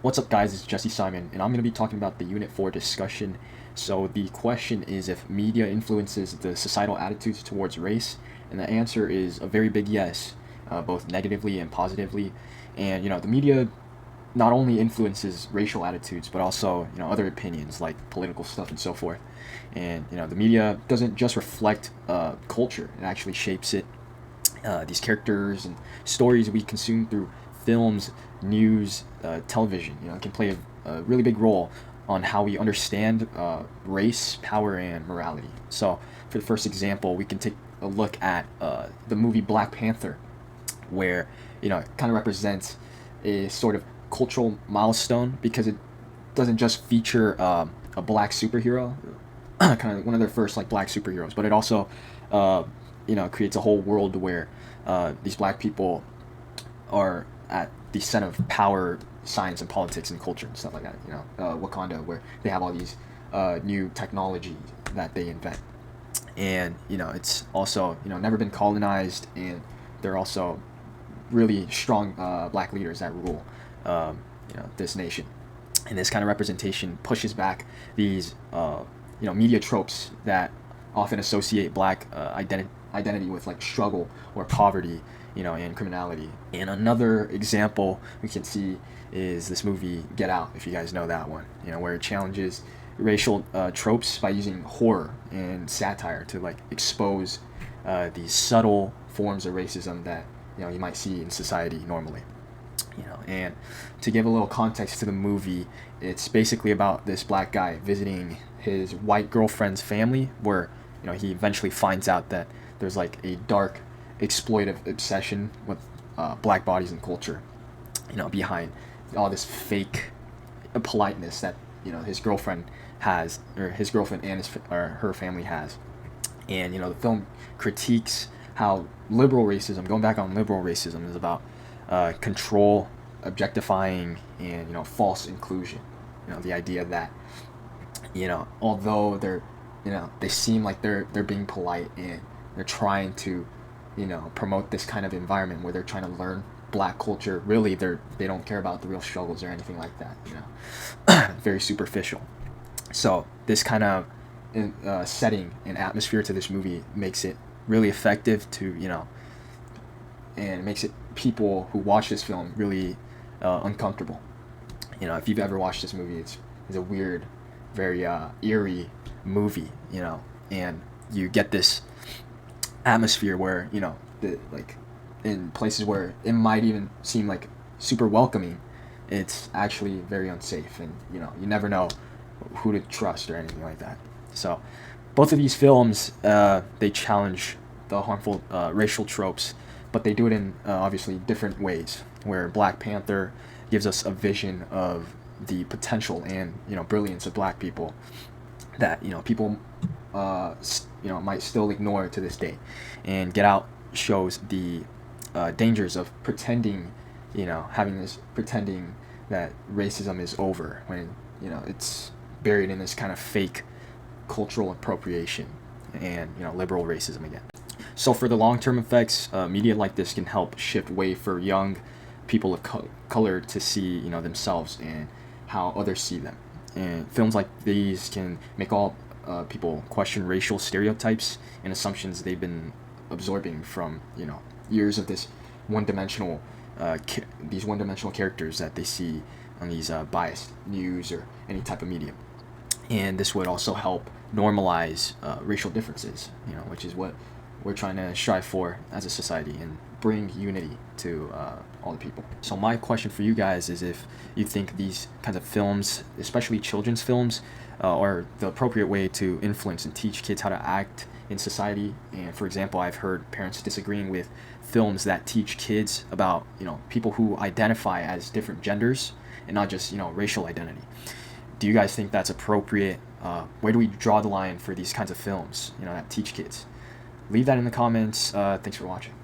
What's up, guys? It's Jesse Simon, and I'm going to be talking about the Unit 4 discussion. So, the question is if media influences the societal attitudes towards race, and the answer is a very big yes, both negatively and positively. And, the media not only influences racial attitudes, but also, other opinions like political stuff and so forth. And, the media doesn't just reflect culture, it actually shapes it. These characters and stories we consume through films, news, television, can play a really big role on how we understand race, power, and morality. So, for the first example, we can take a look at the movie Black Panther, where it kind of represents a sort of cultural milestone because it doesn't just feature a black superhero, kind of one of their first like black superheroes, but it also uh, creates a whole world where these black people are at the center of power, science, and politics and culture and stuff like that. Wakanda, where they have all these new technology that they invent, and it's also never been colonized, and they're also really strong black leaders that rule this nation. And this kind of representation pushes back these media tropes that often associate black identity with like struggle or poverty, and criminality. And another example we can see is this movie Get Out, if you guys know that one, where it challenges racial tropes by using horror and satire to like expose these subtle forms of racism that you might see in society normally. And to give a little context to the movie, it's basically about this black guy visiting his white girlfriend's family, where he eventually finds out that there's like a dark exploitive obsession with black bodies and culture behind all this fake politeness that his girlfriend has, or his girlfriend and her family has. And the film critiques how liberal racism, going back on liberal racism, is about control, objectifying, and false inclusion. The idea that although they seem like they're being polite and they're trying to promote this kind of environment where they're trying to learn black culture, really they don't care about the real struggles or anything like that. Very superficial. So this kind of setting and atmosphere to this movie makes it really effective to and it makes it people who watch this film really uncomfortable. If you've ever watched this movie, it's a weird, very eerie movie, and you get this atmosphere where like in places where it might even seem like super welcoming, it's actually very unsafe, and you never know who to trust or anything like that. So both of these films, they challenge the harmful racial tropes, but they do it in obviously different ways. Where Black Panther gives us a vision of the potential and brilliance of black people that people might still ignore to this day, and Get Out shows the dangers of pretending, pretending that racism is over when it's buried in this kind of fake cultural appropriation and liberal racism again. So for the long-term effects, media like this can help shift way for young people of color to see themselves and how others see them. And films like these can make all people question racial stereotypes and assumptions they've been absorbing from years of this one-dimensional these one-dimensional characters that they see on these biased news or any type of media. And this would also help normalize racial differences, which is what we're trying to strive for as a society, and bring unity to all the people. So my question for you guys is if you think these kinds of films, especially children's films, are the appropriate way to influence and teach kids how to act in society. And for example, I've heard parents disagreeing with films that teach kids about people who identify as different genders and not just racial identity. Do you guys think that's appropriate? Where do we draw the line for these kinds of films that teach kids? Leave that in the comments. Thanks for watching.